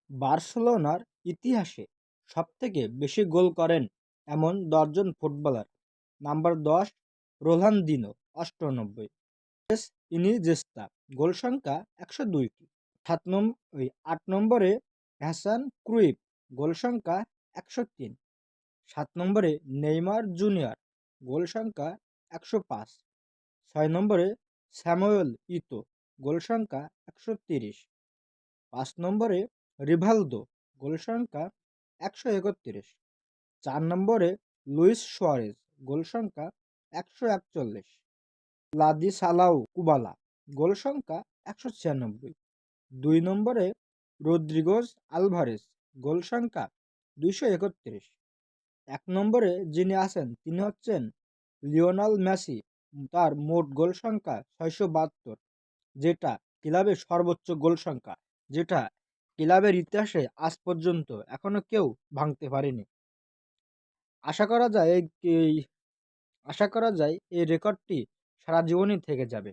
বার্সেলোনার ইতিহাসে সবথেকে বেশি গোল করেন এমন ১০ জন ফুটবলার। নাম্বার ১০ রোনালদিনো ৯৮, ইনিয়েস্তা গোল সংখ্যা ১০২টি। ৮ নম্বরে হ্যাসান ক্রুইফ গোল সংখ্যা ১০৩। ৭ নম্বরে নেইমার জুনিয়র গোল সংখ্যা ১০৫। ৬ নম্বরে স্যামুয়েল ইতো গোল সংখ্যা ১৩০। ৫ নম্বরে রিভালদো গোল সংখ্যা ১৩১। ৪ নম্বরে লুইস সুয়ারেজ গোল সংখ্যা ১৪১। লাদিসালাউ কুবালা গোল সংখ্যা ১৯৬। ২ নম্বরে রদ্রিগোজ আলভারেজ গোল সংখ্যা ২৩১। ১ নম্বরে যিনি আছেন তিনি হচ্ছেন লিওনেল মেসি, তার মোট গোল সংখ্যা ৬৭২, যেটা ক্লাবের সর্বোচ্চ গোল সংখ্যা, যেটা ক্লাবের ইতিহাসে আজ পর্যন্ত এখনো কেউ ভাঙতে পারেনি। আশা করা যায় এই এই আশা করা যায় এই রেকর্ডটি সারা জীবনই থেকে যাবে।